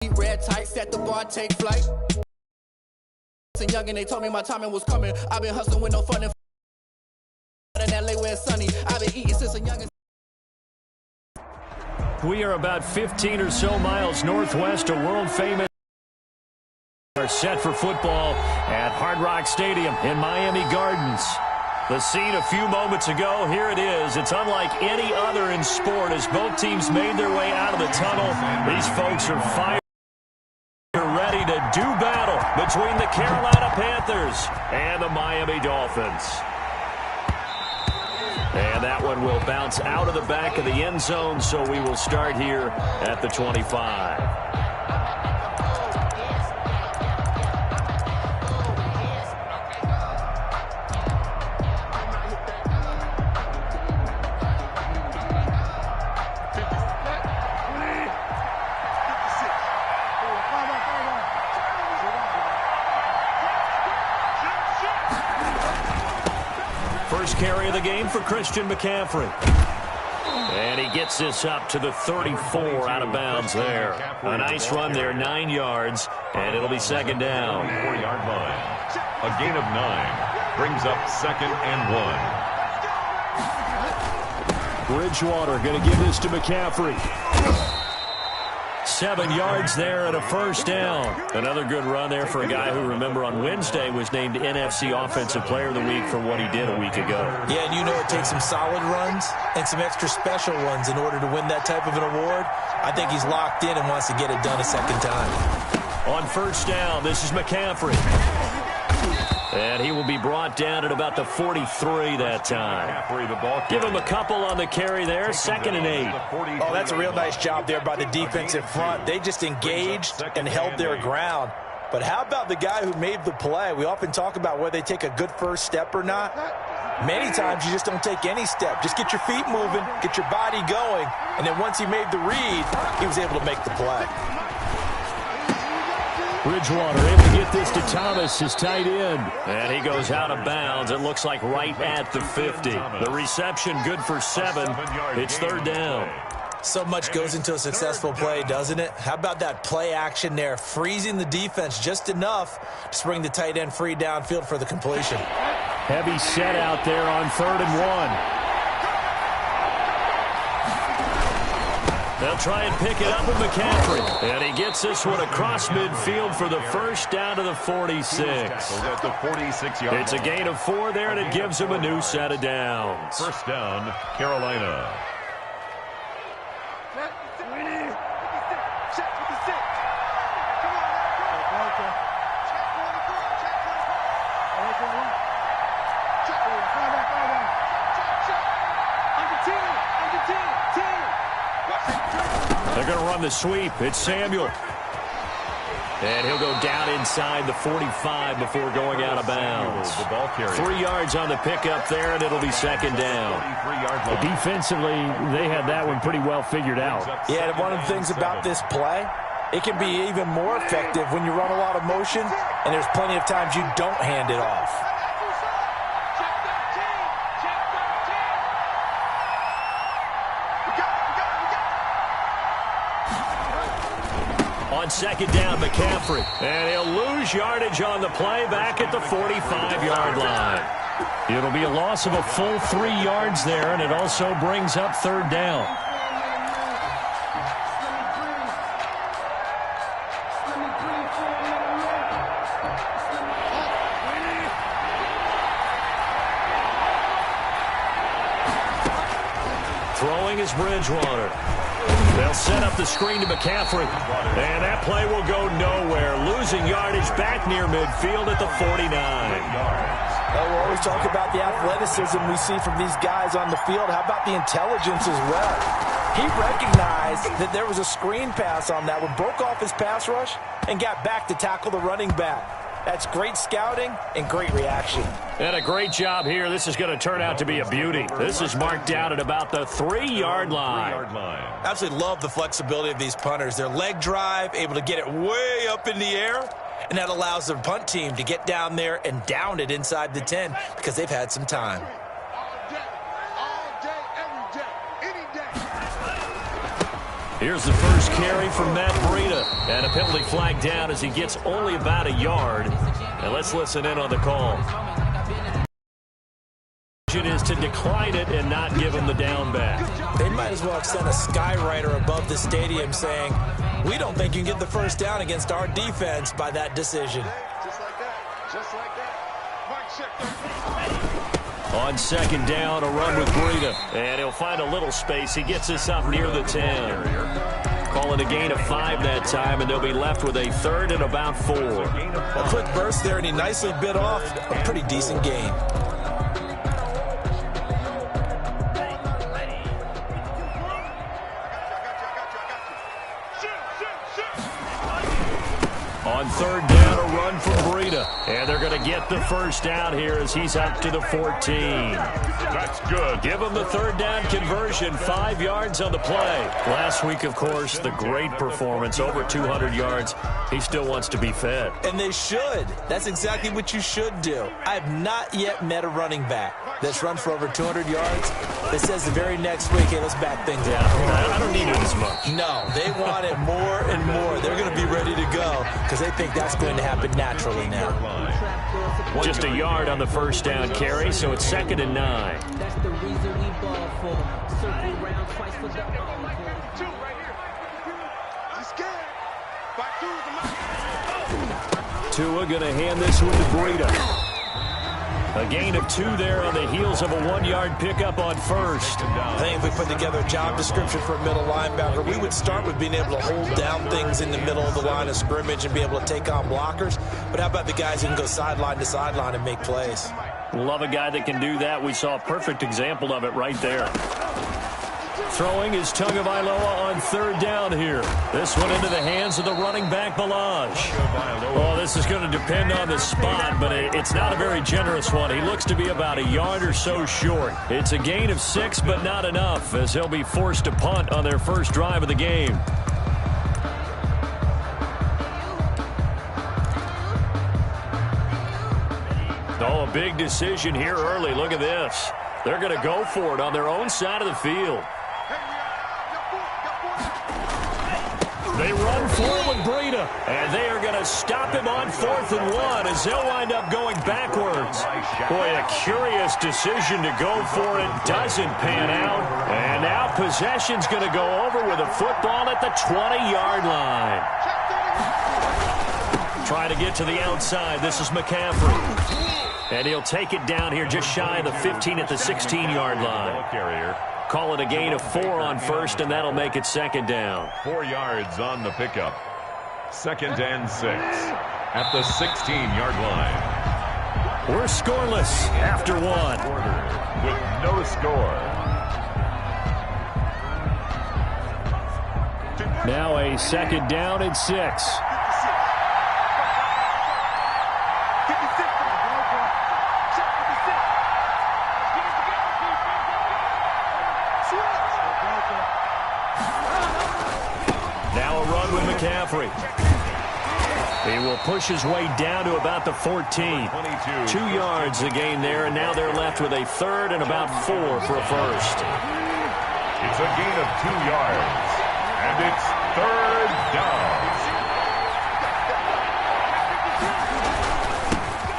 Red tight, set the bar, take flight. Young and they told me my timing was coming. I've been hustling with no fun in LA where it's sunny. I've been eating since a young. We are about 15 or so miles northwest of world-famous. Are set for football at Hard Rock Stadium in Miami Gardens. The scene a few moments ago, here it is. It's unlike any other in sport as both teams made their way out of the tunnel. These folks are fired. Ready to do battle between the Carolina Panthers and the Miami Dolphins. And that one will bounce out of the back of the end zone, so we will start here at the 25. First carry of the game for Christian McCaffrey. And he gets this up to the 34 out of bounds there. A nice run there, 9 yards, and it'll be second down. 4-yard line. A gain of 9 brings up 2nd and 1. Bridgewater going to give this to McCaffrey. 7 yards there and a first down. Another good run there for a guy who, remember, on Wednesday was named NFC Offensive Player of the Week for what he did a week ago. Yeah, and you know it takes some solid runs and some extra special ones in order to win that type of an award. I think he's locked in and wants to get it done a second time. On first down, this is McCaffrey. And he will be brought down at about the 43 that time. Give him a couple on the carry there. 2nd and 8. Oh, that's a real nice job there by the defensive front. They just engaged and held their ground. But how about the guy who made the play? We often talk about whether they take a good first step or not. Many times you just don't take any step. Just get your feet moving, get your body going, and then once he made the read, he was able to make the play. Bridgewater able to get this to Thomas, his tight end. And he goes out of bounds. It looks like right at the 50. The reception good for 7. It's third down. So much goes into a successful play, doesn't it? How about that play action there, freezing the defense just enough to bring the tight end free downfield for the completion. Heavy set out there on 3rd and 1. They'll try and pick it up with McCaffrey. And he gets this one across midfield for the first down to the 46. It's a gain of 4 there, and it gives him a new set of downs. First down, Carolina. They're going to run the sweep. It's Samuel. And he'll go down inside the 45 before going out of bounds. 3 yards on the pickup there, and it'll be second down. Defensively, they had that one pretty well figured out. Yeah, and one of the things about this play, it can be even more effective when you run a lot of motion, and there's plenty of times you don't hand it off. On second down, McCaffrey. And he'll lose yardage on the play back at the 45-yard line. It'll be a loss of a full 3 yards there, and it also brings up third down. Throwing is Bridgewater. They'll set up the screen to McCaffrey. And that play will go nowhere. Losing yardage back near midfield at the 49. We'll always talk about the athleticism we see from these guys on the field. How about the intelligence as well? He recognized that there was a screen pass on that one, broke off his pass rush, and got back to tackle the running back. That's great scouting and great reaction. And a great job here. This is going to turn out to be a beauty. This is marked out at about the 3-yard line. Absolutely love the flexibility of these punters. Their leg drive, able to get it way up in the air, and that allows the punt team to get down there and down it inside the 10 because they've had some time. Here's the first carry from Matt Breida. And a penalty flag down as he gets only about a yard. And let's listen in on the call. Is to decline it and not give him the down back. They might as well extend a skywriter above the stadium saying, we don't think you can get the first down against our defense by that decision. Just like that. Just like that. On second down, a run with Breida. And he'll find a little space. He gets this up near the 10. Call it a gain of 5 that time, and they'll be left with a 3rd and about 4. A quick burst there, and he nicely bit off a pretty decent gain. On third down, a run from Breida. And they're going to get the first down here as he's up to the 14. That's good. Give him the third down conversion, 5 yards on the play. Last week, of course, the great performance, over 200 yards. He still wants to be fed. And they should. That's exactly what you should do. I have not yet met a running back that's run for over 200 yards that says the very next week, hey, let's back things up. I don't need it as much. No, they want it more and more. They're going to be ready to go because they think that's going to happen naturally now. Just a yard on the first down carry, so it's 2nd and 9. That's the reason we ball for. Circle round twice for the Two right here. He's scared. Back to the Tua going to hand this one to Breida. A gain of 2 there on the heels of a 1-yard pickup on first. I think if we put together a job description for a middle linebacker, we would start with being able to hold down things in the middle of the line of scrimmage and be able to take on blockers. But how about the guys who can go sideline to sideline and make plays? Love a guy that can do that. We saw a perfect example of it right there. Throwing is Tagovailoa on third down here. This one into the hands of the running back, Balaj. Oh, this is going to depend on the spot, but it's not a very generous one. He looks to be about a yard or so short. It's a gain of 6, but not enough, as he'll be forced to punt on their first drive of the game. Oh, a big decision here early. Look at this. They're going to go for it on their own side of the field. They run forward with Breida, and they are going to stop him on 4th and 1 as they'll wind up going backwards. Boy, a curious decision to go for it. Doesn't pan out. And now possession's going to go over with a football at the 20-yard line. Trying to get to the outside. This is McCaffrey. And he'll take it down here just shy of the 15 at the 16-yard line. Call it a gain of 4 on first, and that'll make it 2nd down. 4 yards on the pickup. 2nd and 6 at the 16-yard line. We're scoreless after 1. With no score. Now a 2nd down and 6. McCaffrey. He will push his way down to about the 14. 2 yards the gain there, and now they're left with a 3rd and about 4 for a first. It's a gain of 2 yards, and it's 3rd down.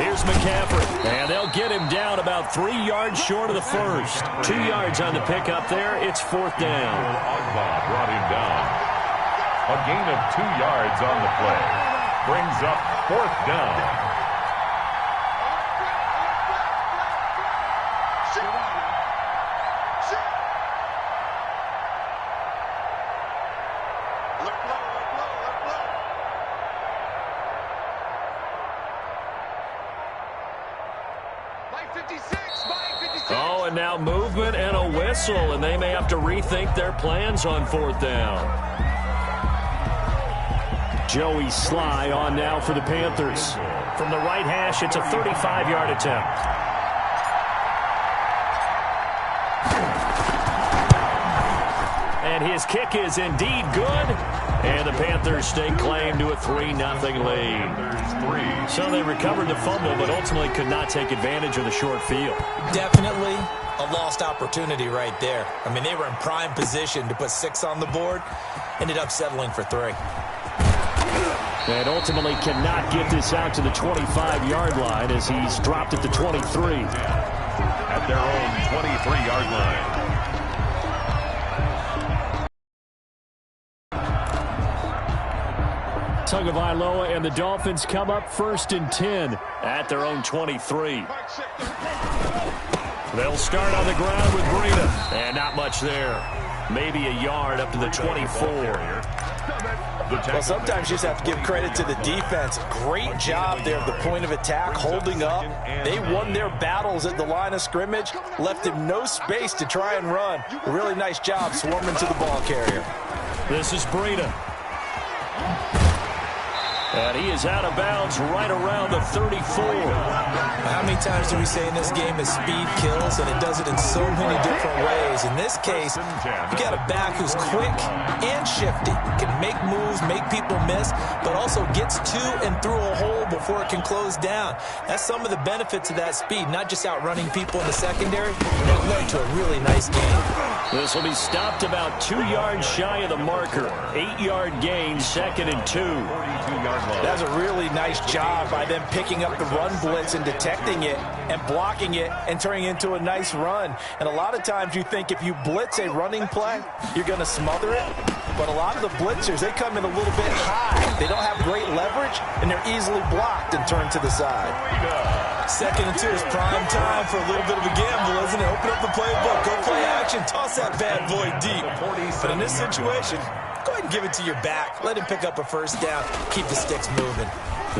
Here's McCaffrey, and they'll get him down about 3 yards short of the first. 2 yards on the pickup there. It's 4th down. Ogba brought him down. A gain of 2 yards on the play. Brings up 4th down. Oh, and now movement and a whistle, and they may have to rethink their plans on 4th down. Joey Sly on now for the Panthers. From the right hash, it's a 35-yard attempt. And his kick is indeed good. And the Panthers stake claim to a 3-0 lead. So they recovered the fumble, but ultimately could not take advantage of the short field. Definitely. a lost opportunity right there. I mean, they were in prime position to put 6 on the board. Ended up settling for 3. And ultimately cannot get this out to the 25-yard line as he's dropped at the 23. At their own 23-yard line. Tagovailoa and the Dolphins come up 1st and 10 at their own 23. They'll start on the ground with Breida. And not much there. Maybe a yard up to the 24. Well, sometimes you just have to give credit to the defense. Great job there at the point of attack, holding up. They won their battles at the line of scrimmage, left him no space to try and run. A really nice job swarming to the ball carrier. This is Breida. And he is out of bounds right around the 34. How many times do we say in this game that speed kills, and it does it in so many different ways? In this case, you got a back who's quick and shifty, can make moves, make people miss, but also gets to and through a hole before it can close down. That's some of the benefits of that speed, not just outrunning people in the secondary. That led to a really nice game. This will be stopped about 2 yards shy of the marker. 8-yard gain, 2nd and 2. 42-yard line. That was a really nice job by them picking up the run blitz and detecting it and blocking it and turning it into a nice run. And a lot of times you think if you blitz a running play, you're going to smother it. But a lot of the blitzers, they come in a little bit high. They don't have great leverage, and they're easily blocked and turned to the side. 2nd and 2 is prime time for a little bit of a gamble, isn't it? Open up the playbook, go play action, toss that bad boy deep. But in this situation, go ahead and give it to your back. Let him pick up a 1st down. Keep the sticks moving.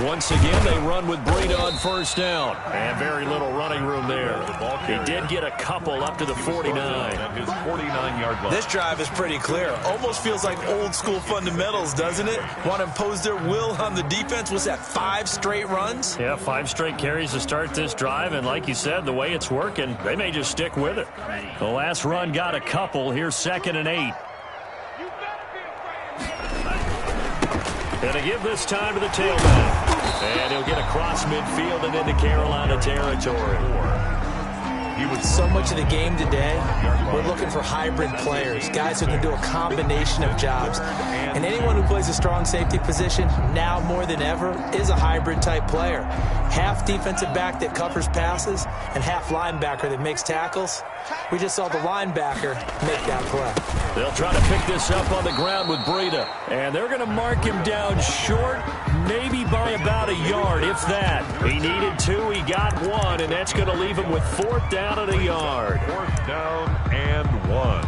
Once again, they run with Breida on 1st down. And very little running room there. He did get a couple up to the 49. At his 49-yard line. This drive is pretty clear. Almost feels like old school fundamentals, doesn't it? Want to impose their will on the defense. Was that 5 straight runs? Yeah, 5 straight carries to start this drive. And like you said, the way it's working, they may just stick with it. The last run got a couple. Here's 2nd and 8. And to give this time to the tailback. And he'll get across midfield and into Carolina territory. So much of the game today, we're looking for hybrid players, guys who can do a combination of jobs. And anyone who plays a strong safety position, now more than ever, is a hybrid type player. Half defensive back that covers passes and half linebacker that makes tackles. We just saw the linebacker make that play. They'll try to pick this up on the ground with Breida. And they're going to mark him down short, maybe by about a yard, if that. He needed 2, he got 1, and that's going to leave him with 4th down at a yard. 4th down and 1.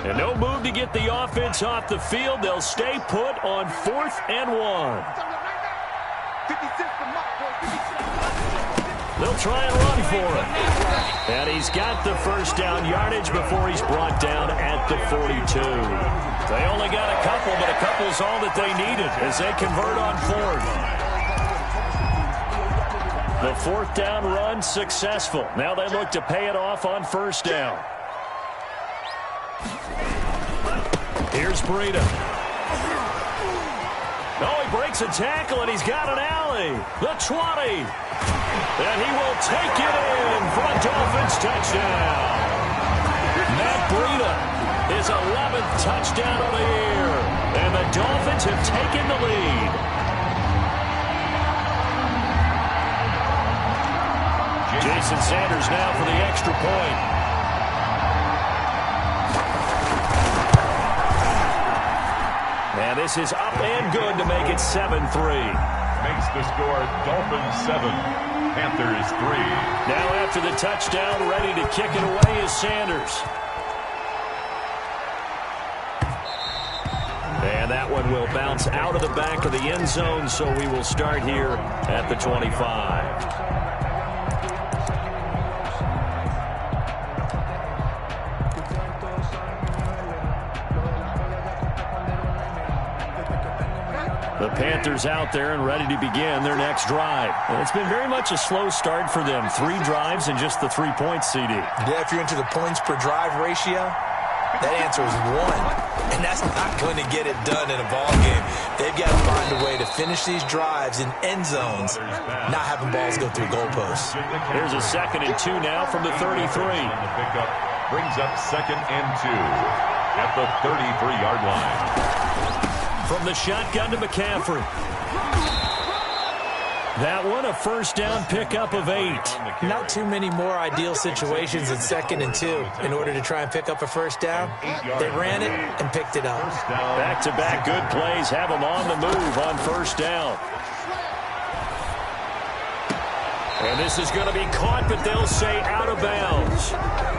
And no move to get the offense off the field. They'll stay put on 4th and 1. They'll try and run for it. And he's got the 1st down yardage before he's brought down at the 42. They only got a couple, but a couple's all that they needed as they convert on 4th. The 4th down run successful. Now they look to pay it off on 1st down. Here's Breida. Oh, he breaks a tackle, and he's got an alley. The 20. And he will take it in for a Dolphins touchdown. Matt Breida, his 11th touchdown of the year. And the Dolphins have taken the lead. Jason Sanders now for the extra point. And this is up and good to make it 7-3. Makes the score Dolphins 7, Panthers 3. Now after the touchdown, ready to kick it away is Sanders. And that one will bounce out of the back of the end zone, so we will start here at the 25. The Panthers out there and ready to begin their next drive. And it's been very much a slow start for them. 3 drives and just the 3 points, CD. Yeah, if you're into the points per drive ratio, That answer is 1. And that's not going to get it done in a ball game. They've got to find a way to finish these drives in end zones, not having balls go through goalposts. Here's a 2nd and 2 now from the 33. The pickup brings up 2nd and 2 at the 33-yard line. From the shotgun to McCaffrey. That one, a first down pickup of 8. Not too many more ideal situations in 2nd and 2 in order to try and pick up a first down. They ran it and picked it up. Back-to-back good plays have them on the move on first down. And this is going to be caught, but they'll say out of bounds.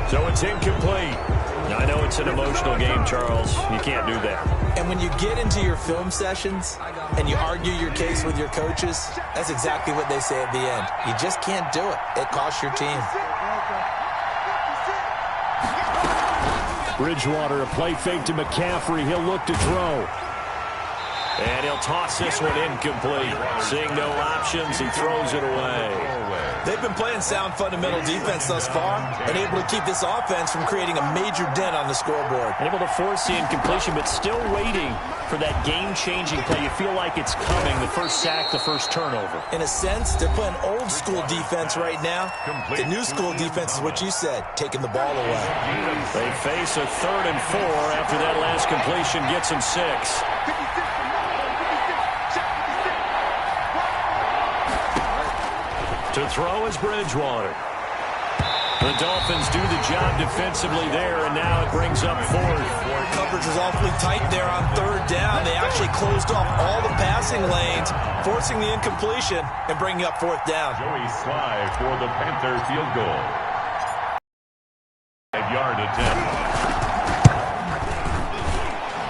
So it's incomplete. Now, I know it's an emotional game, Charles. You can't do that. And when you get into your film sessions and you argue your case with your coaches, that's exactly what they say at the end. You just can't do it. It costs your team. Bridgewater, a play fake to McCaffrey. He'll look to throw. And he'll toss this one incomplete. Seeing no options, he throws it away. They've been playing sound fundamental defense thus far and able to keep this offense from creating a major dent on the scoreboard. Able to force the incompletion, but still waiting for that game-changing play. You feel like it's coming, the first sack, the first turnover. In a sense, they're playing old-school defense right now. The new-school defense is what you said, taking the ball away. They face a 3rd and 4 after that last completion gets them 6. To throw is Bridgewater. The Dolphins do the job defensively there, and now it brings up 4th. Coverage was awfully tight there on 3rd down. They actually closed off all the passing lanes, forcing the incompletion and bringing up 4th down. Joey Sly for the Panther field goal. 5-yard attempt.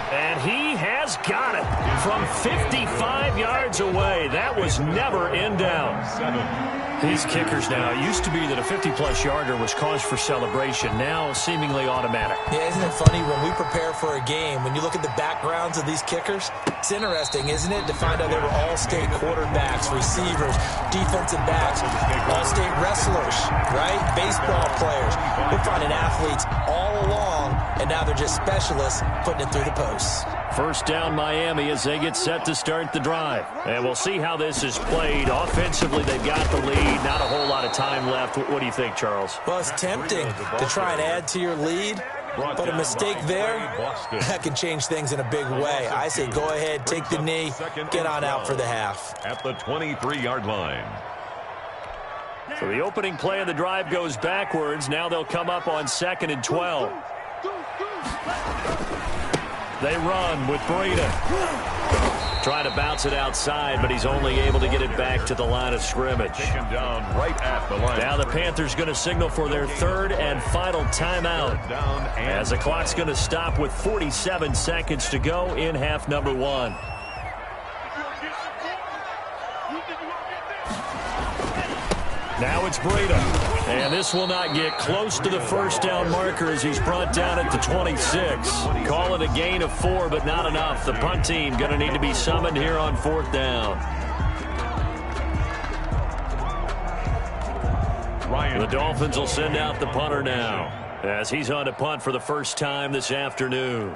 And he has got it from 55 yards away. That was never in down. 7. These kickers now, it used to be that a 50-plus yarder was cause for celebration. Now seemingly automatic. Yeah, isn't it funny when we prepare for a game, when you look at the backgrounds of these kickers, it's interesting, isn't it, to find out they were all-state quarterbacks, receivers, defensive backs, all-state wrestlers, right? Baseball players. We're finding athletes all along, and now they're just specialists putting it through the posts. First down Miami as they get set to start the drive. And we'll see how this is played. Offensively, they've got the lead. Not a whole lot of time left. What do you think, Charles? Well, it's tempting to try and add to your lead, but a mistake there, that can change things in a big way. I say go ahead, take the knee, get on out for the half. At the 23-yard line. So the opening play of the drive goes backwards. Now they'll come up on 2nd and 12. They run with Breida. Trying to bounce it outside, but he's only able to get it back to the line of scrimmage. Taken down right at the line. Now the Panthers going to signal for their 3rd and final timeout. As the clock's going to stop with 47 seconds to go in half number 1. Now it's Breida. And this will not get close to the first down marker as he's brought down at the 26. Call it a gain of 4, but not enough. The punt team going to need to be summoned here on 4th down. The Dolphins will send out the punter now as he's on to punt for the first time this afternoon.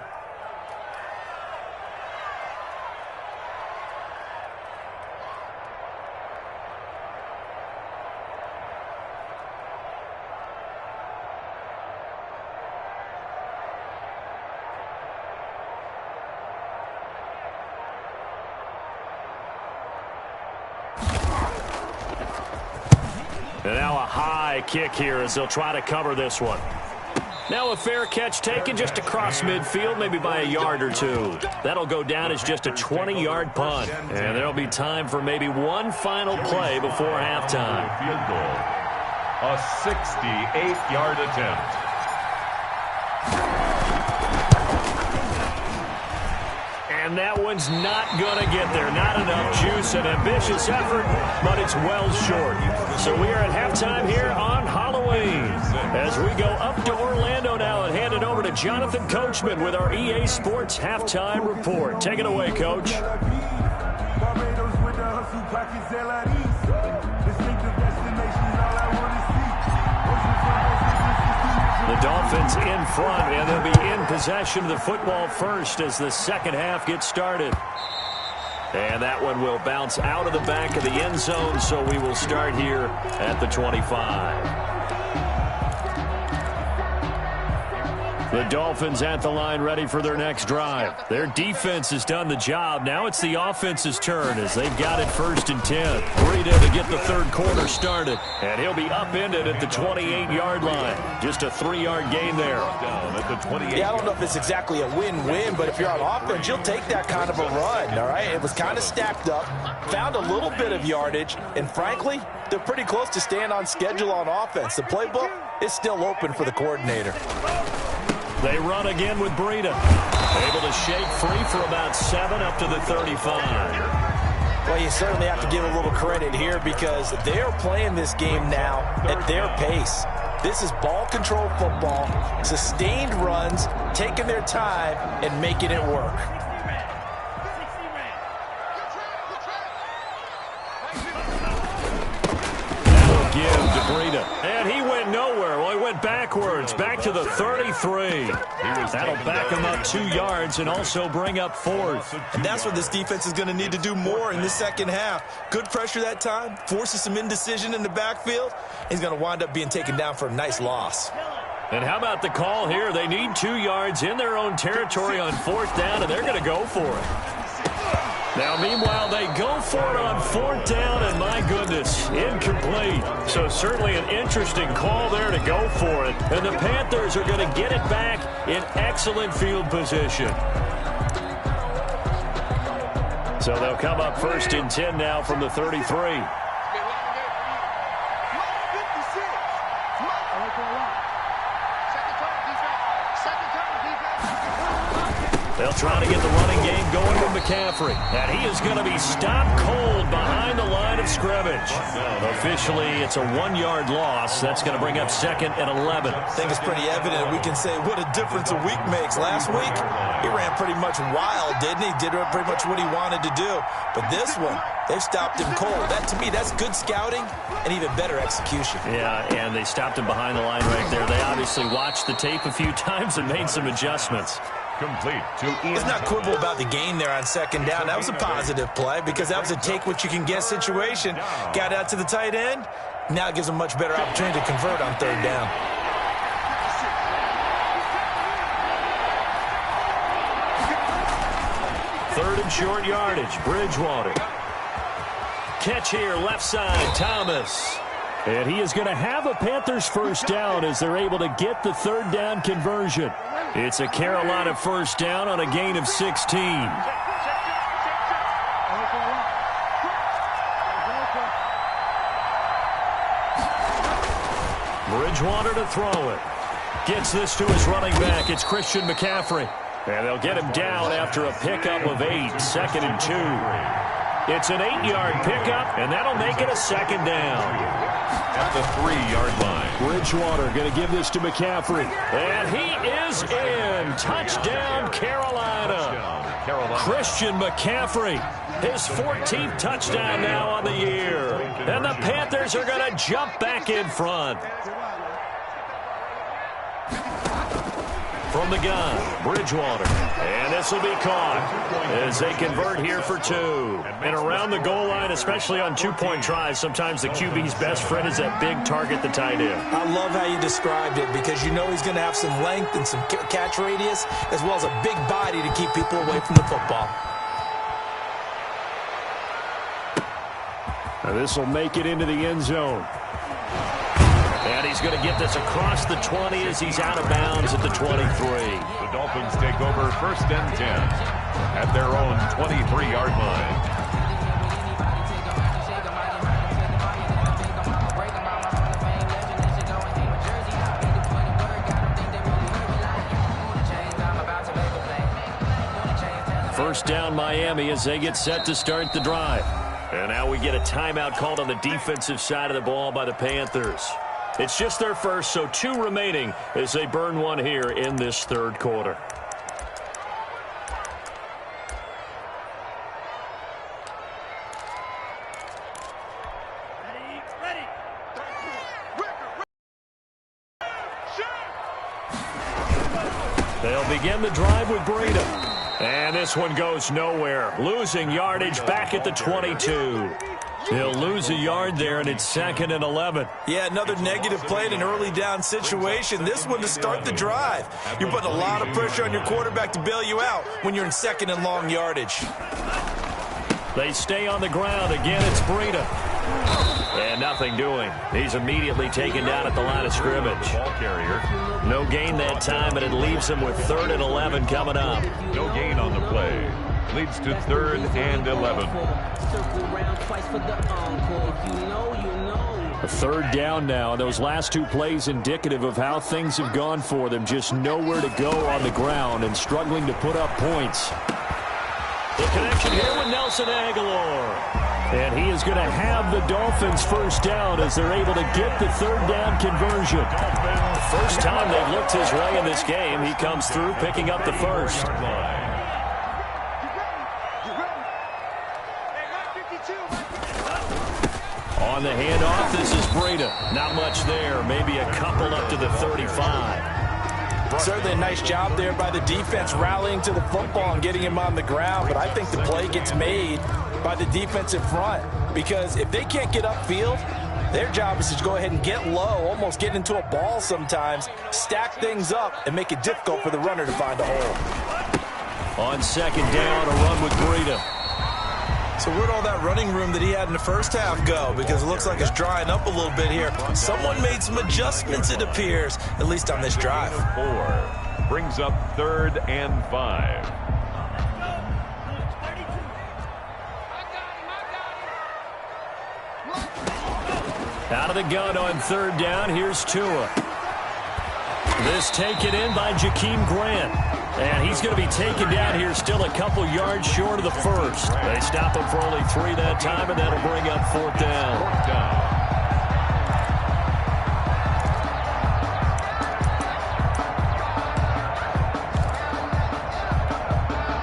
And now a high kick here as they'll try to cover this one. Now a fair catch taken just across midfield, maybe by a yard or 2. That'll go down as just a 20-yard punt. And there'll be time for maybe one final play before halftime. Field goal. A 68-yard attempt. And that one's not going to get there. Not enough juice, an ambitious effort, but it's well short. So we are at halftime here on Halloween as we go up to Orlando now and hand it over to Jonathan Coachman with our EA Sports Halftime Report. Take it away, Coach. The Dolphins in front, and they'll be in possession of the football first as the second half gets started. And that one will bounce out of the back of the end zone, so we will start here at the 25. The Dolphins at the line ready for their next drive. Their defense has done the job. Now it's the offense's turn as they've got it 1st and 10. Breida to get the third quarter started. And he'll be upended at the 28-yard line. Just a 3-yard gain there. Down at the 28. Yeah, I don't know if it's exactly a win-win, but if you're on offense, you'll take that kind of a run, all right? It was kind of stacked up, found a little bit of yardage, and frankly, they're pretty close to staying on schedule on offense. The playbook is still open for the coordinator. They run again with Breida. Able to shake free for about 7 up to the 35. Well, you certainly have to give a little credit here because they're playing this game now at their pace. This is ball control football, sustained runs, taking their time and making it work. That'll give to Breida. And he went nowhere. Well, he went backwards, back to the 33. That'll back him up 2 yards and also bring up 4th. And that's what this defense is going to need to do more in the second half. Good pressure that time, forces some indecision in the backfield. He's going to wind up being taken down for a nice loss. And how about the call here? They need 2 yards in their own territory on 4th down, and they're going to go for it. Now, meanwhile, they go for it on 4th down, and my goodness, incomplete. So certainly an interesting call there to go for it. And the Panthers are going to get it back in excellent field position. So they'll come up 1st and 10 now from the 33. They'll try to get the running game going with McCaffrey. And he is going to be stopped cold behind the line of scrimmage. Officially, it's a 1-yard loss. That's going to bring up 2nd and 11. I think it's pretty evident we can say what a difference a week makes. Last week, he ran pretty much wild, didn't he? Did pretty much what he wanted to do. But this one, they've stopped him cold. That, to me, that's good scouting and even better execution. Yeah, and they stopped him behind the line right there. They obviously watched the tape a few times and made some adjustments. Complete to Ian. Let's not quibble about the gain there on 2nd down. That was a positive play because that was a take-what-you-can-get situation. Got out to the tight end. Now it gives them a much better opportunity to convert on 3rd down. Third and short yardage, Bridgewater. Catch here, left side, Thomas. And he is going to have a Panthers 1st down as they're able to get the 3rd down conversion. It's a Carolina 1st down on a gain of 16. Bridgewater to throw it. Gets this to his running back. It's Christian McCaffrey. And they'll get him down after a pickup of 8, 2nd and 2. It's an 8-yard pickup, and that'll make it a 2nd down. At the 3-yard line. Bridgewater going to give this to McCaffrey. And he is in. Touchdown, Carolina. Christian McCaffrey, his 14th touchdown now on the year. And the Panthers are going to jump back in front. From the gun, Bridgewater. And this will be caught as they convert here for 2. And around the goal line, especially on 2-point tries, sometimes the QB's best friend is that big target, the tight end. I love how you described it because you know he's going to have some length and some catch radius as well as a big body to keep people away from the football. Now this will make it into the end zone. And he's going to get this across the 20 as he's out of bounds at the 23. The Dolphins take over 1st and 10 at their own 23-yard line. First down, Miami, as they get set to start the drive. And now we get a timeout called on the defensive side of the ball by the Panthers. It's just their first, so 2 remaining as they burn one here in this 3rd quarter. They'll begin the drive with Breida. And this one goes nowhere. Losing yardage back at the 22. He'll lose a yard there, and it's 2nd and 11. Yeah, another negative play in an early down situation. This one to start the drive. You're putting a lot of pressure on your quarterback to bail you out when you're in 2nd and long yardage. They stay on the ground. Again, it's Breida. And nothing doing. He's immediately taken down at the line of scrimmage. Ball carrier. No gain that time, and it leaves him with 3rd and 11 coming up. No gain on the play. Leads to 3rd and 11. A 3rd down now, and those last 2 plays indicative of how things have gone for them. Just nowhere to go on the ground and struggling to put up points. The connection here with Nelson Aguilar. And he is going to have the Dolphins first down as they're able to get the 3rd down conversion. The first time they've looked his way in this game, he comes through picking up the first. On the handoff, this is Breida. Not much there. Maybe a couple up to the 35. Certainly a nice job there by the defense rallying to the football and getting him on the ground. But I think the play gets made by the defensive front, because if they can't get upfield, their job is to go ahead and get low, almost get into a ball sometimes, stack things up, and make it difficult for the runner to find a hole. On 2nd down, a run with Breida. So where'd all that running room that he had in the first half go? Because it looks like it's drying up a little bit here. Someone made some adjustments, it appears, at least on this drive. 4 brings up 3rd and 5. Out of the gun on 3rd down, here's Tua. This taken in by Jakeem Grant. And he's going to be taken down here still a couple yards short of the first. They stop him for only 3 that time, and that'll bring up 4th down. 4th down.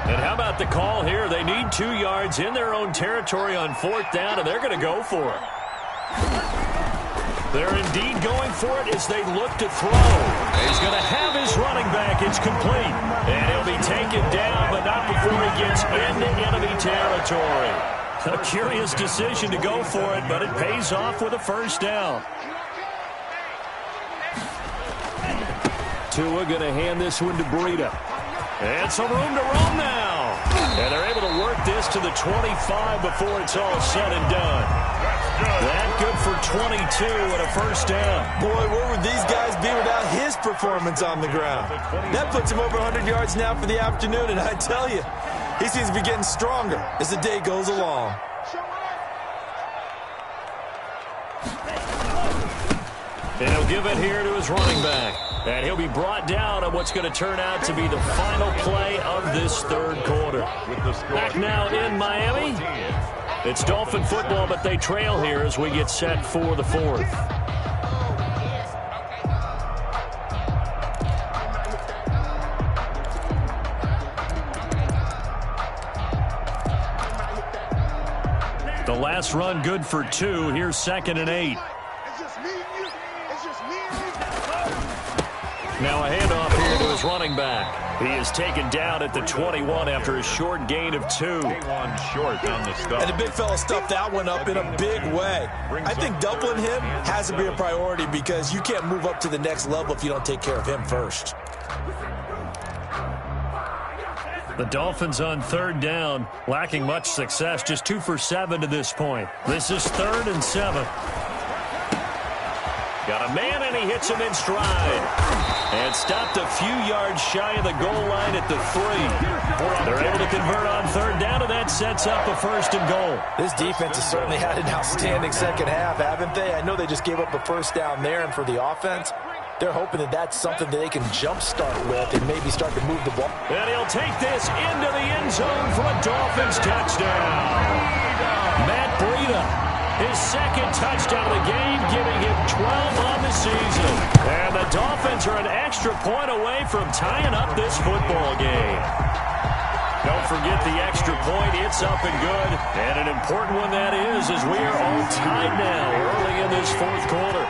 And how about the call here? They need 2 yards in their own territory on 4th down, and they're going to go for it. They're indeed going for it as they look to throw. He's going to have his running back. It's complete. And he'll be taken down, but not before he gets into enemy territory. A curious decision to go for it, but it pays off with a first down. Tua going to hand this one to Breida. And some room to roam now. And they're able to work this to the 25 before it's all said and done. That good for 22 and a first down. Boy, where would these guys be without his performance on the ground? That puts him over 100 yards now for the afternoon, and I tell you, he seems to be getting stronger as the day goes along. And he'll give it here to his running back. And he'll be brought down on what's going to turn out to be the final play of this 3rd quarter. Back now in Miami. It's Dolphin football, but they trail here as we get set for the 4th. The last run good for 2. Here's 2nd and 8. Now a handoff here to his running back. He is taken down at the 21 after a short gain of 2. One short on the stop. And the big fella stuffed that one up in a big way. I think doubling him has to be a priority because you can't move up to the next level if you don't take care of him first. The Dolphins on 3rd down, lacking much success, just 2 for 7 to this point. This is 3rd and 7. Got a man, and he hits him in stride. And stopped a few yards shy of the goal line at the 3. They're able to convert on 3rd down, and that sets up a 1st and goal. This defense has certainly had an outstanding second half, haven't they? I know they just gave up a first down there, and for the offense, they're hoping that that's something that they can jumpstart with and maybe start to move the ball. And he'll take this into the end zone for a Dolphins touchdown. Matt Breida, his 2nd touchdown of the game, giving him 12 on the season. And the Dolphins are an extra point away from tying up this football game. Don't forget the extra point. It's up and good. And an important one that is, as we are all tied now early in this 4th quarter.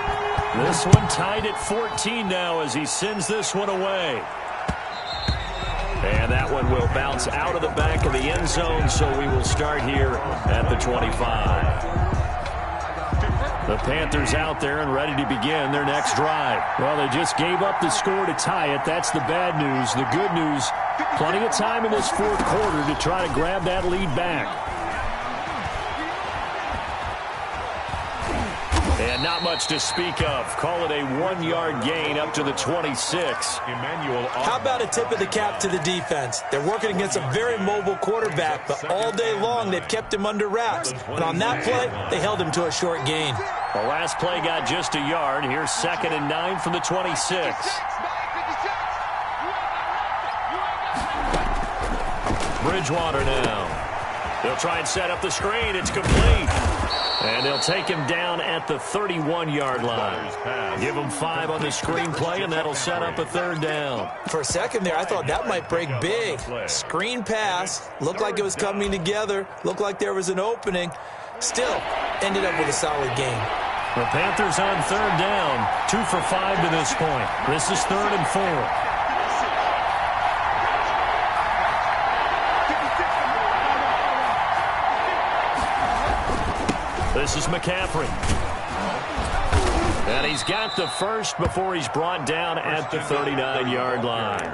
This one tied at 14 now as he sends this one away. And that one will bounce out of the back of the end zone, so we will start here at the 25. The Panthers out there and ready to begin their next drive. Well, they just gave up the score to tie it. That's the bad news. The good news, plenty of time in this fourth quarter to try to grab that lead back. And not much to speak of. Call it a 1-yard gain up to the 26. How about a tip of the cap to the defense? They're working against a very mobile quarterback, but all day long they've kept him under wraps. And on that play, they held him to a short gain. The last play got just a yard. Here's 2nd and 9 from the 26. Bridgewater now. They'll try and set up the screen. It's complete. And they'll take him down at the 31-yard line. Give him 5 on the screen play, and that'll set up a 3rd down. For a second there, I thought that might break big. Screen pass. Looked like it was coming together. Looked like there was an opening. Still, ended up with a solid game. The Panthers on 3rd down. 2 for 5 to this point. This is 3rd and 4. This is McCaffrey. And he's got the first before he's brought down at the 39-yard line.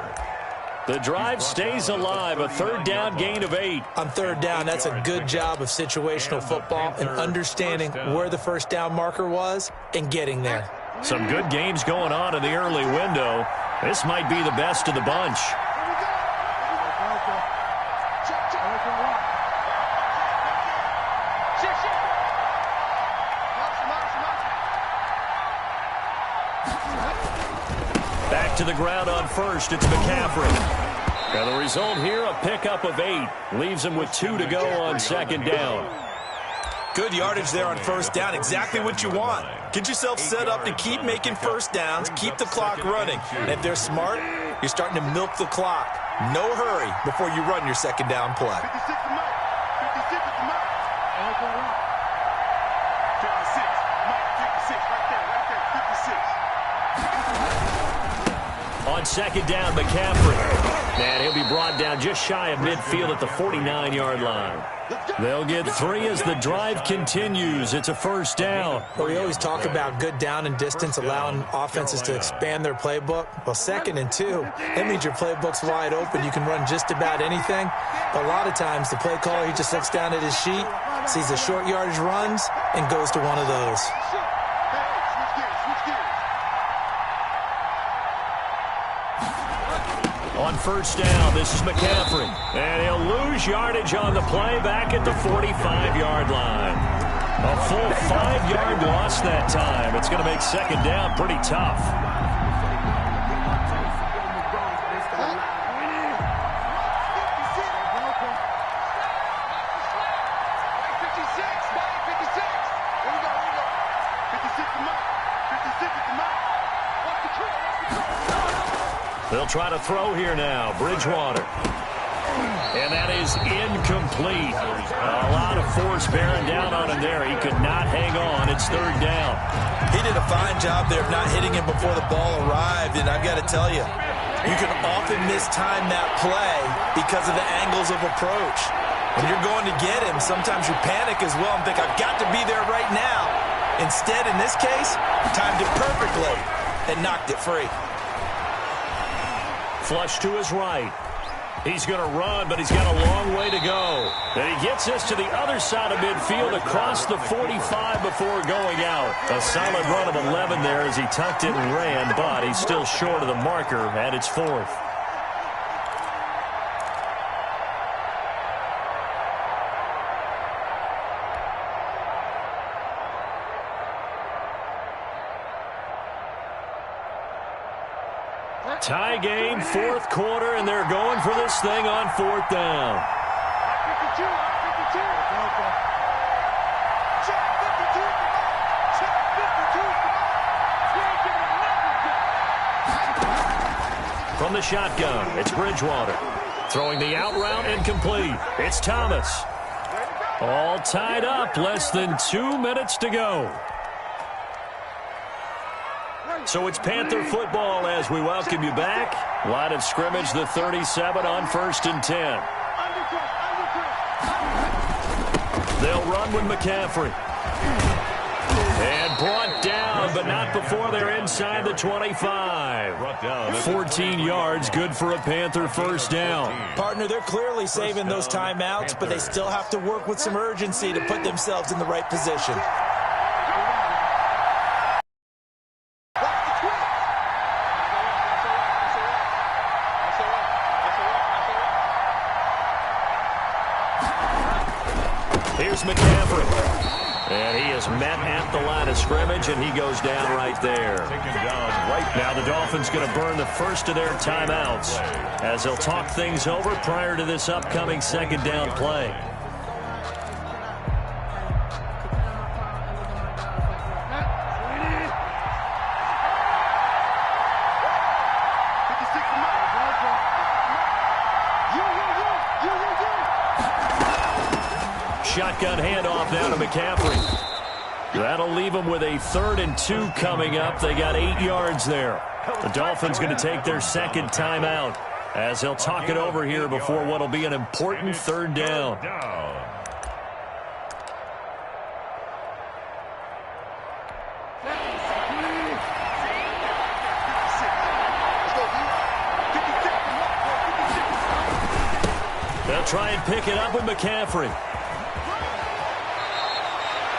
The drive stays alive, a 3rd down gain of 8. On 3rd down, that's a good job of situational football and understanding where the 1st down marker was and getting there. Some good games going on in the early window. This might be the best of the bunch. Back to the ground on 1st, it's McCaffrey. And the result here, a pickup of 8. Leaves him with 2 to go on 2nd down. Good yardage there on 1st down, exactly what you want. Get yourself set up to keep making 1st downs, keep the clock running. And if they're smart, you're starting to milk the clock. No hurry before you run your 2nd down play. 56 is the mark. 56, Mike, 56, right there, 56. On 2nd down, McCaffrey. And he'll be brought down just shy of midfield at the 49-yard line. They'll get 3 as the drive continues. It's a 1st down. Well, we always talk about good down and distance, allowing offenses to expand their playbook. Well, 2nd and 2, that means your playbook's wide open. You can run just about anything. But a lot of times, the play caller, he just looks down at his sheet, sees the short yardage runs, and goes to one of those. On 1st down, this is McCaffrey. And he'll lose yardage on the play back at the 45-yard line. A full 5-yard loss that time. It's going to make 2nd down pretty tough. They'll try to throw here now. Bridgewater. And that is incomplete. A lot of force bearing down on him there. He could not hang on. It's 3rd down. He did a fine job there of not hitting him before the ball arrived. And I've got to tell you, you can often mistime that play because of the angles of approach. When you're going to get him, sometimes you panic as well and think, I've got to be there right now. Instead, in this case, timed it perfectly and knocked it free. Flush to his right. He's going to run, but he's got a long way to go. And he gets us to the other side of midfield across the 45 before going out. A solid run of 11 there as he tucked it and ran, but he's still short of the marker, and it's 4th. Tie game, 4th quarter, and they're going for this thing on 4th down. From the shotgun, it's Bridgewater. Throwing the out route incomplete. It's Thomas. All tied up, less than 2 minutes to go. So it's Panther football as we welcome you back. Line of scrimmage, the 37 on 1st and 10. They'll run with McCaffrey. And brought down, but not before they're inside the 25. 14 yards, good for a Panther first down. Partner, they're clearly saving those timeouts, but they still have to work with some urgency to put themselves in the right position. Here's McCaffrey. And he is met at the line of scrimmage, and he goes down right there. Now the Dolphins going to burn the first of their timeouts as they'll talk things over prior to this upcoming second down play. Shotgun handoff now to McCaffrey. That'll leave them with a 3rd and 2 coming up. They got 8 yards there. The Dolphins going to take their second timeout as they'll talk it over here before what will be an important 3rd down. They'll try and pick it up with McCaffrey.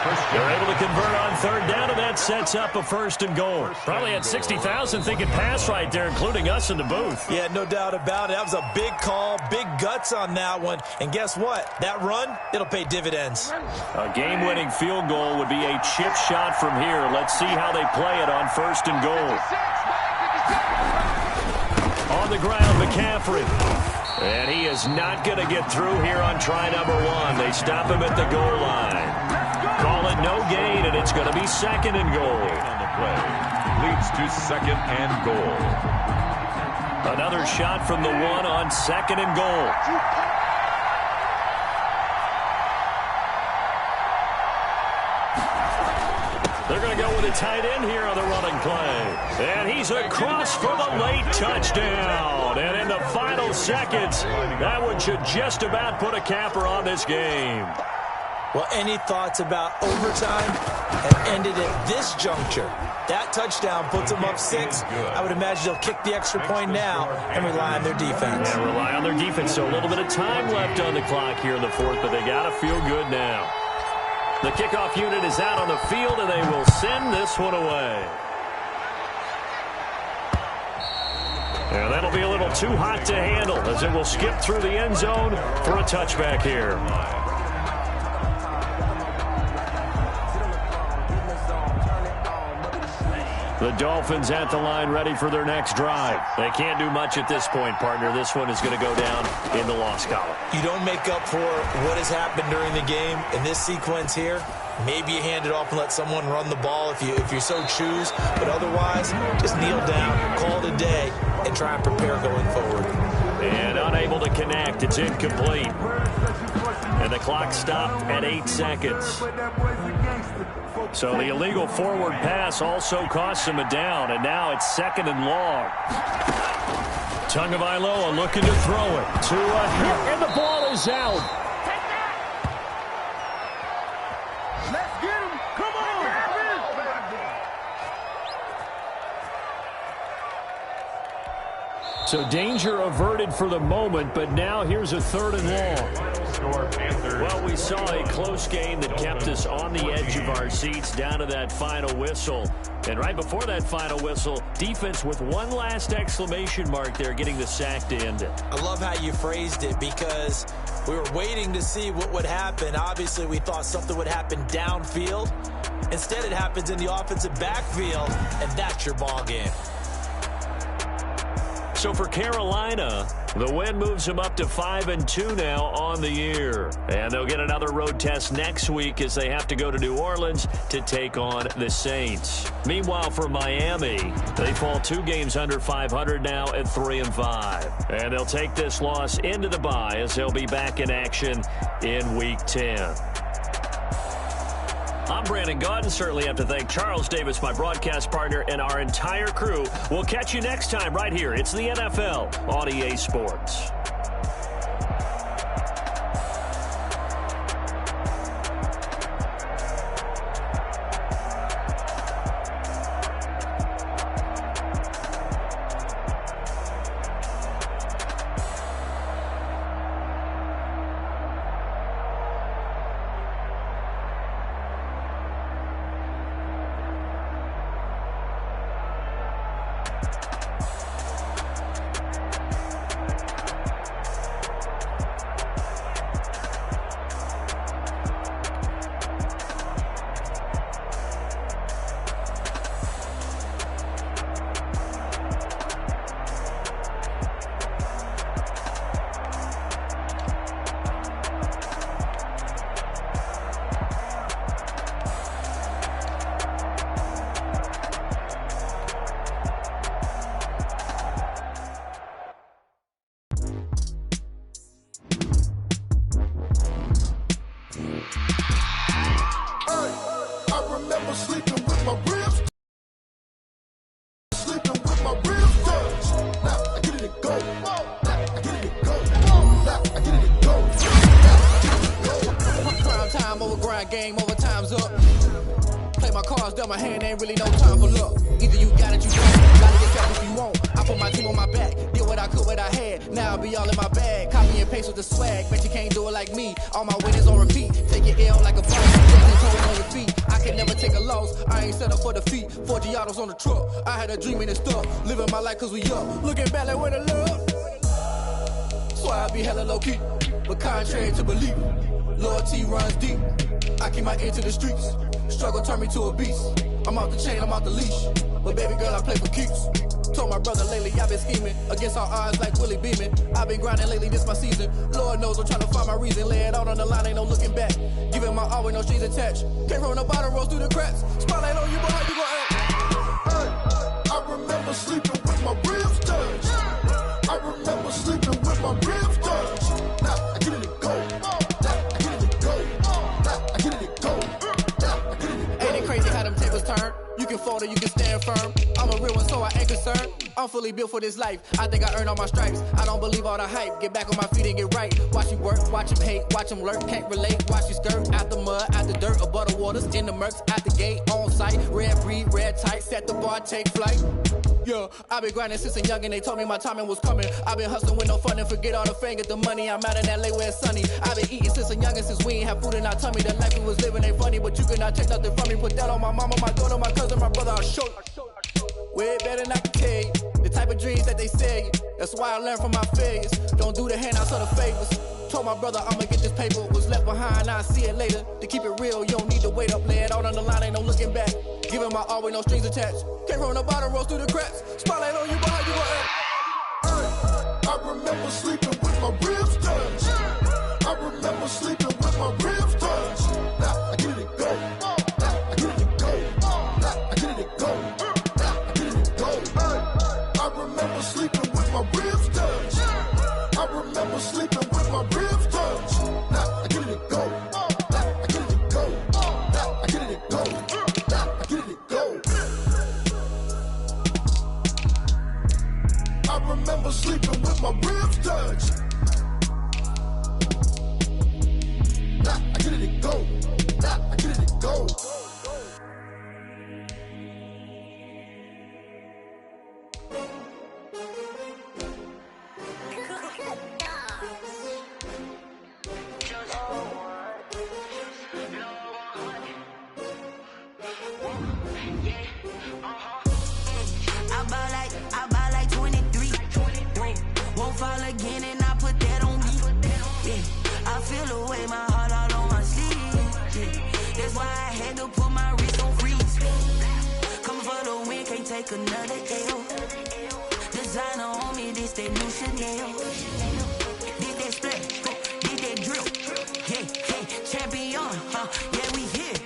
They're able to convert on 3rd down, and that sets up a 1st and goal. Probably had 60,000 thinking pass right there, including us in the booth. Yeah, no doubt about it. That was a big call, big guts on that one. And guess what? That run, it'll pay dividends. A game-winning field goal would be a chip shot from here. Let's see how they play it on 1st and goal. On the ground, McCaffrey. And he is not going to get through here on try number 1. They stop him at the goal line. Call it no gain, and it's going to be 2nd and goal. On the play leads to 2nd and goal. Another shot from the 1 on 2nd and goal. They're going to go with a tight end here on the running play. And he's across for the late touchdown. And in the final seconds, that one should just about put a capper on this game. Well, any thoughts about overtime and ended at this juncture? That touchdown puts them up 6. I would imagine they'll kick the extra point now and rely on their defense. Yeah, rely on their defense. So a little bit of time left on the clock here in the 4th, but they got to feel good now. The kickoff unit is out on the field, and they will send this one away. And that'll be a little too hot to handle as it will skip through the end zone for a touchback here. The Dolphins at the line ready for their next drive. They can't do much at this point, partner. This one is going to go down in the loss column. You don't make up for what has happened during the game. In this sequence here, maybe you hand it off and let someone run the ball if you so choose. But otherwise, just kneel down, call it a day, and try and prepare going forward. And unable to connect. It's incomplete. And the clock stopped at 8 seconds. So the illegal forward pass also costs him a down, and now it's 2nd and long. Tagovailoa looking to throw it to a hit, and the ball is out. Let's get him. Come on. So danger averted for the moment, but now here's a 3rd and long. Well, we saw a close game that kept us on the edge of our seats down to that final whistle. And right before that final whistle, defense with one last exclamation mark there, getting the sack to end it. I love how you phrased it because we were waiting to see what would happen. Obviously, we thought something would happen downfield. Instead, it happens in the offensive backfield, and that's your ball game. So for Carolina, the win moves them up to 5-2 now on the year. And they'll get another road test next week as they have to go to New Orleans to take on the Saints. Meanwhile, for Miami, they fall 2 games under 500 now at 3-5. And they'll take this loss into the bye as they'll be back in action in Week 10. I'm Brandon Gaudin. Certainly have to thank Charles Davis, my broadcast partner, and our entire crew. We'll catch you next time right here. It's the NFL on EA Sports. Game over, time's up. Play my cards, dealt my hand, ain't really no time for luck. Either you got it, you don't. Gotta get back if you won't. I put my team on my back, did what I could, what I had. Now I'll be all in my bag. Copy and paste with the swag. Bet you can't do it like me. All my winners on repeat. Take your L like a boss. Standing tall on your feet. I can never take a loss. I ain't set up for defeat. 4 Giottos on the truck. I had a dream and it's stuck. Living my life cause we up. Looking back like where the love. So I be hella low key. But contrary to belief, loyalty runs deep. I keep my ear to the streets. Struggle turned me to a beast. I'm off the chain, I'm off the leash. But baby girl, I play for keeps. Told my brother lately, I've been scheming. Against all odds like Willie Beeman. I've been grinding lately, this my season. Lord knows I'm trying to find my reason. Lay it out on the line, ain't no looking back. Giving my all with no strings attached. Came from the bottom, rose through the cracks. Spotlight on you, boy, how you gon' act? Hey, I remember sleeping with my ribs touched. I remember sleeping with my ribs touched. Now I get it and go. You can fold or you can stand firm. I'm a real one, so I ain't concerned. I'm fully built for this life. I think I earned all my stripes. I don't believe all the hype. Get back on my feet and get right. Watch you work, watch him hate, watch him lurk. Can't relate, watch you skirt. Out the mud, out the dirt, above the waters, in the murks, out the gate, on site. Red breed, red tight, set the bar, take flight. Yeah, I've been grinding since a young and they told me my timing was coming. I've been hustling with no fun and forget all the fame, get the money. I'm out in LA where it's sunny. I've been eating since a young and since we ain't have food in our tummy. The life we was living ain't funny, but you cannot take nothing from me. Put that on my mama, my daughter, my cousin, my brother, I'll show you. Way better than I can tell you. The type of dreams that they sell you. That's why I learned from my failures. Don't do the handouts or the favors. Told my brother I'ma get this paper. Was left behind, I'll see it later. To keep it real, you don't need to wait up. Lay it out on the line, ain't no looking back. Giving my all with no strings attached. Came from the bottom, rose through the cracks. Spotlight on you, boy, how you gon' act? I remember sleeping with my ribs touched. I remember sleeping with my ribs touched. Now I get it and go. Now I get it and go. Now I get it and go. Now I get it and go. I remember sleeping with my ribs touched. I remember sleeping with my ribs touched. Now I get it and go. Now I get it and go. Now I get it and go. Now I get it and go. I remember sleeping with my ribs touched. Now I get it and go. Now I get it and go. I buy like 23. Won't fall again and I put that on me. Yeah, I feel the way, my heart all on my sleeve. Yeah, that's why I had to put my wrist on freeze. Coming for the win, can't take another L. Designer on me, this that new Chanel. Did that split, did that drill. Yeah, champion, yeah, we here.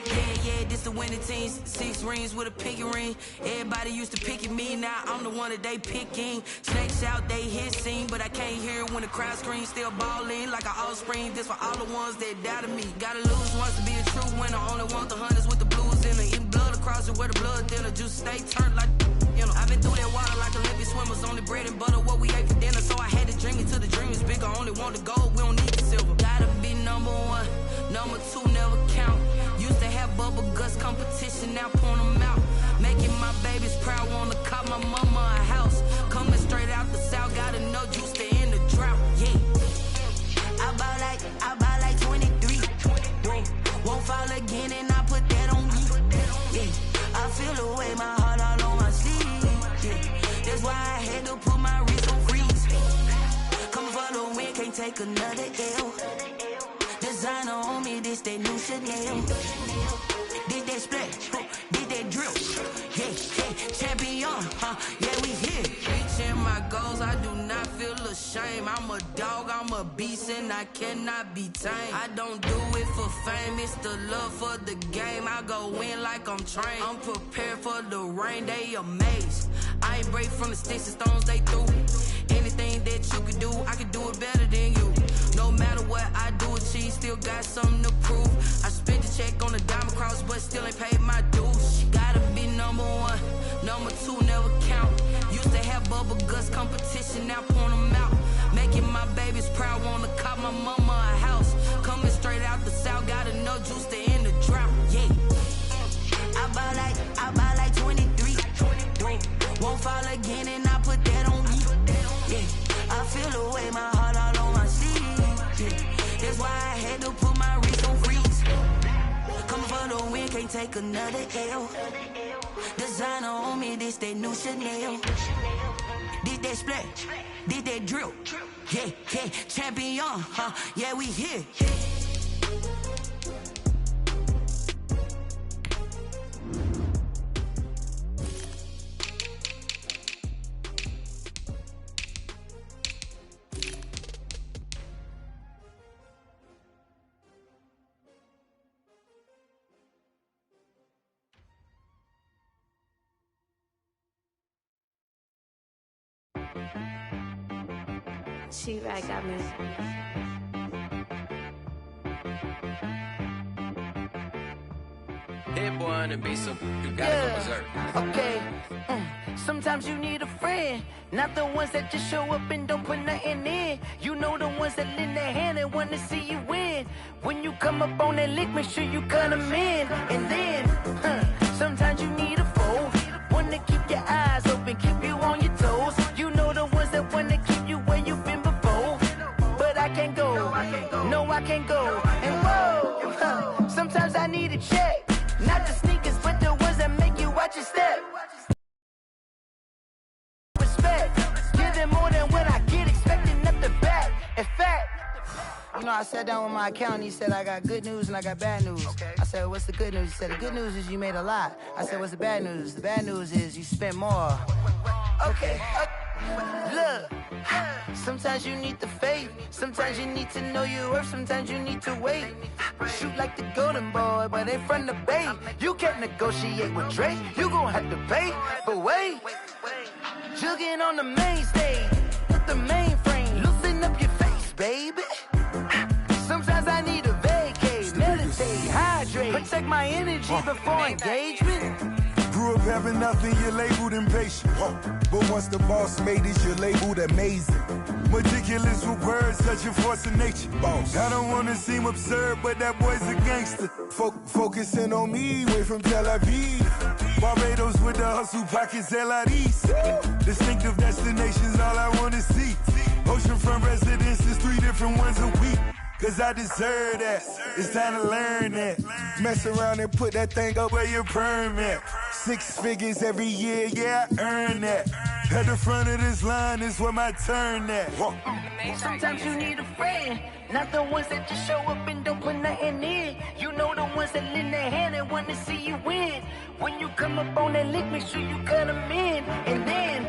Yeah, this the winning team. 6 rings with a pinky ring. Everybody used to pick at me, now I'm the one that they picking. Snakes out, they hit scene, but but I can't hear when the crowd screams. Still balling like an offspring. This for all the ones that doubted me. Gotta lose once to be a true winner. Only want the hunters with the blues in it. Eating blood across it where the blood thinner. Juice stay turned like, you know. I've been through that water like Olympic swimmers. Only bread and butter, what we ate for dinner. So I had to dream it till the dream is bigger. Only want the gold, we don't need the silver. Gotta be number one, number two never count. Used to have bubble guts competition, now point them out. Making my babies proud, wanna cop my mama a house. Coming straight out the south, gotta know juice to end the drought, yeah. I buy like 23. Won't fall again and I put that on me, yeah. I feel the way, my heart all on my sleeve, yeah. That's why I had to put my wrist on freeze. Coming for the win, can't take another L. Designer on me, this that new Chanel. Did that splash, did that drill, yeah, champion, yeah, we here. Reaching my goals, I do not feel ashamed. I'm a dog, I'm a beast, and I cannot be tamed. I don't do it for fame, it's the love for the game. I go in like I'm trained. I'm prepared for the rain, they amazed. I ain't break from the sticks and stones they threw. Anything that you can do, I can do it better than you. No matter what I do, achieve, still got something to prove. I spent the check on the diamond cross, but still ain't paid my dues. Gotta be number one, number two never count. Used to have bubble guts competition, now point them out. Making my babies proud, wanna cop my mama a house. Coming straight out the south, gotta know juice to end the drought, yeah. I buy like 23. Won't fall again and I put that on me, yeah. I feel the way, my heart all on my sleeve, yeah. That's why I had to put my wrist on freeze. Coming for the win, can't take another L. Designer on me, this that new Chanel. Did that splash, did that drill, yeah, champion, yeah, we here. She-Rag got me. Hit boy on the beat, so you gotta go berserk. Okay. Sometimes you need a friend, not the ones that just show up and don't put nothing in. You know the ones that lend their hand and want to see you win. When you come up on that lick, make sure you cut them in. And then, sometimes you need a foe, one to keep your eyes open, keep you on your toes. You know the ones that want to keep you where you've been before. But I can't go, no I can't go. And whoa, sometimes I need a check, not the sneakers, but the ones that make you watch your step. Respect, give them more than what I get, expecting up the back. In fact, you know, I sat down with my accountant, he said I got good news and I got bad news. I said, what's the good news? He said, the good news is you made a lot. I said, what's the bad news? The bad news is you spent more. Okay, look, sometimes you need the faith, sometimes you need to know your worth, sometimes you need to wait. Shoot like the golden boy, but ain't from the bay. You can't negotiate with Drake, you gon' have to pay. But wait, jugging on the main stage, with the mainframe, loosen up your face, baby. Sometimes I need a vacate, meditate, hydrate, protect my energy before engagement. Grew up having nothing, you're labeled impatient. But once the boss made it, you're labeled amazing. Meticulous with words, such a force of nature. I don't wanna seem absurd, but that boy's a gangster. Focusing on me, way from Tel Aviv. Barbados with the hustle pockets, LIDs. Distinctive destinations, all I wanna see. Oceanfront residences, 3 different ones a week. Cause I deserve that, it's time to learn that. Mess around and put that thing up where your permit. 6 figures every year, yeah, I earn that. At the front of this line is where my turn at. Sometimes you need a friend, not the ones that just show up and don't put nothing in. You know the ones that lend their hand and want to see you win. When you come up on that lick, make sure you cut them in. And then,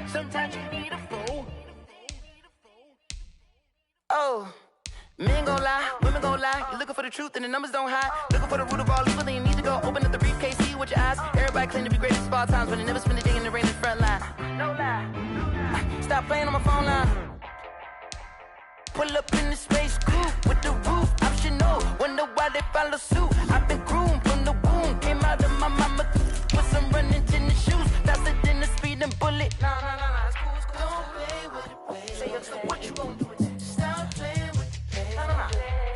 sometimes you need a fool. Oh. Men gon' lie, women gon' lie. You're looking for the truth and the numbers don't hide. Looking for the root of all evil, then you need to go open up the briefcase, see with your eyes. Everybody claim to be greatest of all times, but they never spend a day in the rain in the front line. No lie. Stop playing on my phone line. Pull up in the space coupe with the roof optional. Wonder why they follow suit. I've been groomed from the womb. Came out of my mama with some running tennis shoes. Faster than the speeding bullet. Nah, it's cool, it's cool. Don't play with it, play. Say yo, so what you gonna do with it? Stop playing with it, play. Nah.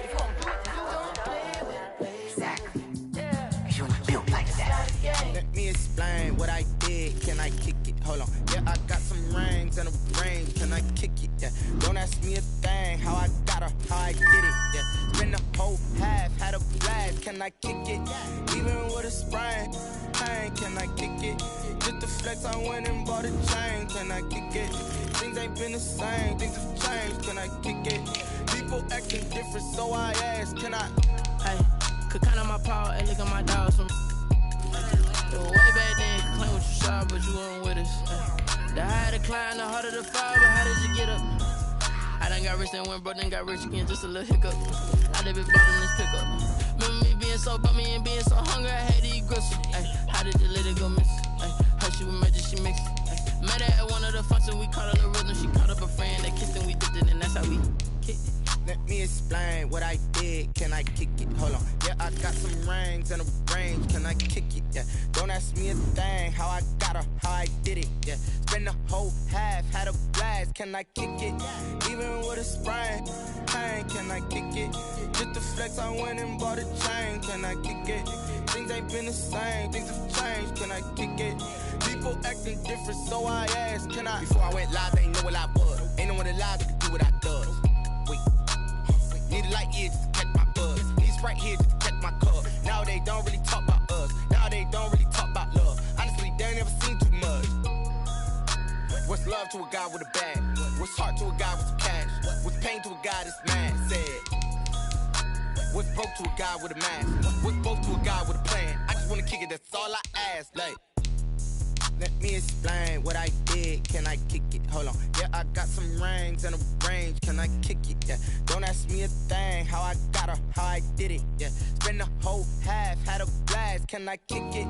If you gonna do it, you don't play with it, play. Exactly. Yeah. You built like that. Let me explain what I did. Can I kick it? Hold on. Yeah, I got some rings and a range. Can I kick it? Yeah. Don't ask me a thing. How I got her, how I did it. Yeah. Spend the whole half, had a blast. Can I kick it? Even with a sprain, pain. Can I kick it? Just the flex, I went and bought a chain. Can I kick it? Things ain't been the same. Things have changed. Can I kick it? People acting different, so I ask. Can I? Hey, could count on my power and look at my dogs from. Way back then, could claim what you saw, but you weren't with us. The higher the climb, the harder the fall, but how did you get up? I done got rich and went broke, then got rich again, just a little hiccup. I live at bottomless pickup. Remember me being so bummy and being so hungry, I had to eat gristle. Ay, how did the lady go miss? Ay, her she was magic, she mixed. Ay, met her at one of the functions, we caught her the rhythm. She caught up a friend, that kissed and we dipped it, and that's how we kicked it. Let me explain what I did. Can I kick it? Hold on. Yeah, I got some rings and a range. Can I kick it? Yeah. Don't ask me a thing. How I got her, how I did it. Yeah. Spend the whole half, had a blast. Can I kick it? Even with a sprain, pain. Can I kick it? Just the flex, I went and bought a chain. Can I kick it? Things ain't been the same. Things have changed. Can I kick it? People acting different, so I asked. Can I? Before I went live, they ain't know what I was. Ain't no one alive that could do what I does. Wait. Need a light here just to catch my buzz. Need Sprite here just to catch my cup. Now they don't really talk about us. Now they don't really talk about love. Honestly, they ain't never seen too much. What's love to a guy with a bag? What's heart to a guy with some cash? What's pain to a guy that's mad? Said. What's broke to a guy with a mask? What's broke to a guy with a plan? I just wanna kick it, that's all I ask. Like, let me explain what I did. Can I kick it? Hold on. Yeah, I got some rings and a range. Can I kick it? Yeah. Don't ask me a thing. How I got her, how I did it. Yeah. Spend the whole half, had a blast. Can I kick it?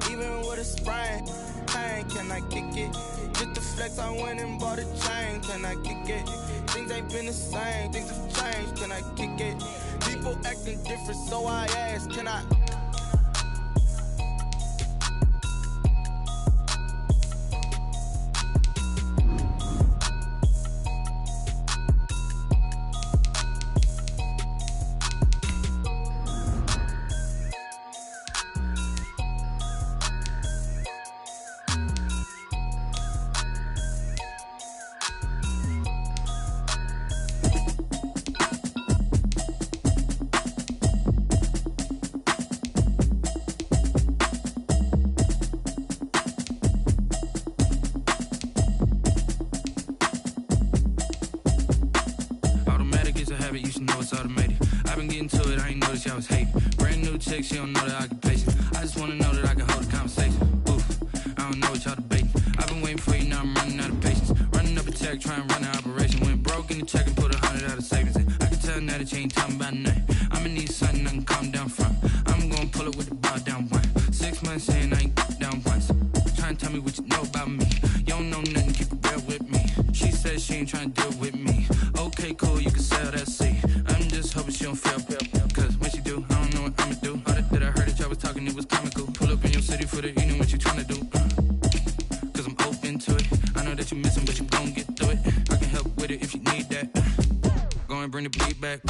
Even with a sprain, pain. Can I kick it? Just the flex, I went and bought a chain. Can I kick it? Things ain't been the same. Things have changed. Can I kick it? People acting different, so I ask. Can I? You should know it's automated. I've been getting to it, I ain't noticed y'all was hating. Brand new chick, she don't know the occupation. I just wanna know that I can hold a conversation. Oof, I don't know what y'all debating. I've been waiting for you, now I'm running out of patience. Running up a check, trying to run an operation. Went broke in the check and put 100 out of savings in. I can tell now that you ain't talking about nothing. I'ma need something I can calm down from. I'm gonna pull it with the bar down one. 6 months saying I ain't down once. Trying to tell me what you know about me. You don't know nothing, keep it real with me. She said she ain't trying to deal with me. Okay, cool, you can sell that seat. I'm just hoping she don't fail. Cause when she do, I don't know what I'ma do. All that I heard that y'all was talking, it was comical. Pull up in your city for the evening, what you tryna do? Cause I'm open to it. I know that you missing, but you gon' get through it. I can help with it if you need that. Go and bring the beat back.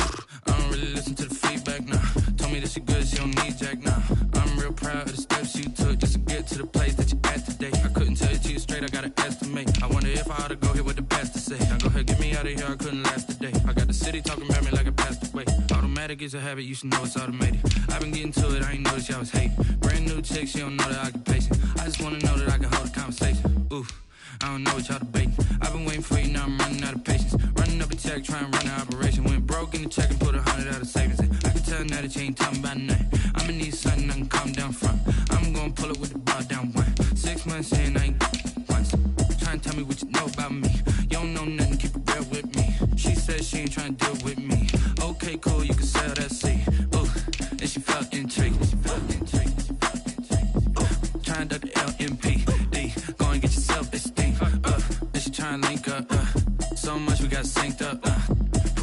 I don't really listen to the feedback, nah. Told me that she good, she don't need jack, nah. I'm real proud of the steps you took just to get to the place that you at today. I couldn't tell it to you straight, I gotta estimate. I wonder if I ought to go here with the best to say. Now go ahead, get me out of here, I couldn't last today. I got the city talking about me like I passed away. Automatic is a habit, you should know it's automated. I've been getting to it, I ain't noticed y'all was hating. Brand new chick, she don't know the occupation. I just wanna know that I can hold a conversation. Oof, I don't know what y'all debating. I've been waiting for you, now I'm running out of patience. Running up a check, trying to run an operation. Went broke in the check and put 100 out of savings in. I can tell now that you ain't talking about nothing. I'ma need something I can calm down from. I'm gonna pull it with the bar down one. 6 months saying I ain't once. Trying to tell me what you know about me. You don't know nothing, keep it real with me. She said she ain't trying to deal with me. Okay, cool, you can sell that seat. Ooh, and she felt intrigued. Trying to duck the LMPD. Go and get yourself esteem. And she trying to link up. So much we got synced up.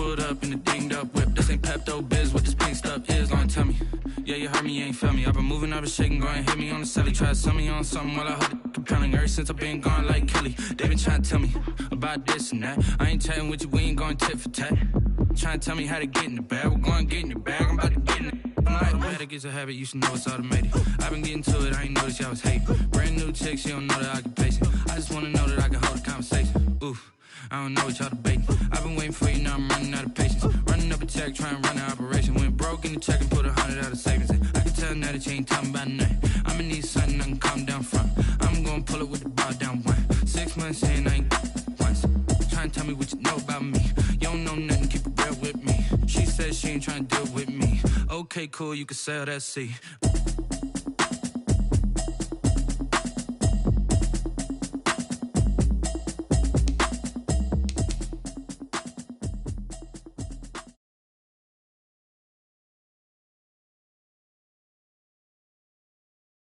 pulled up in a dinged up whip. This ain't Pepto-Biz, what this pink stuff is. Long tell me, yeah, you heard me, you ain't felt me. I've been moving, I've been shaking, go and hit me on the celly. Try to sell me on something while I heard it compelling. Ever since I've been gone like Kelly, they been trying to tell me about this and that. I ain't chatting with you, we ain't going tit for tat. Trying to tell me how to get in the bag, we're going to get in the bag, I'm about to get in it. Automatic is a habit, you should know it's automated. I've been getting to it, I ain't noticed y'all was hating. Brand new chick, she don't know that I can pace it. I just wanna know that I can hold a conversation. Oof, I don't know what y'all debating. I've been waiting for you, now I'm running out of patience. Running up a check, trying to run an operation. Went broke in the check and put 100 out of savings in. I can tell now that you ain't talking about nothing. I'ma need something I can calm down from. I'm gonna pull it with the bar down one. 6 months in, I ain't once. Trying to tell me what you know about me. You don't know nothing, keep it real with me. She said she ain't trying to deal with me. Okay, cool, you can sell that seat.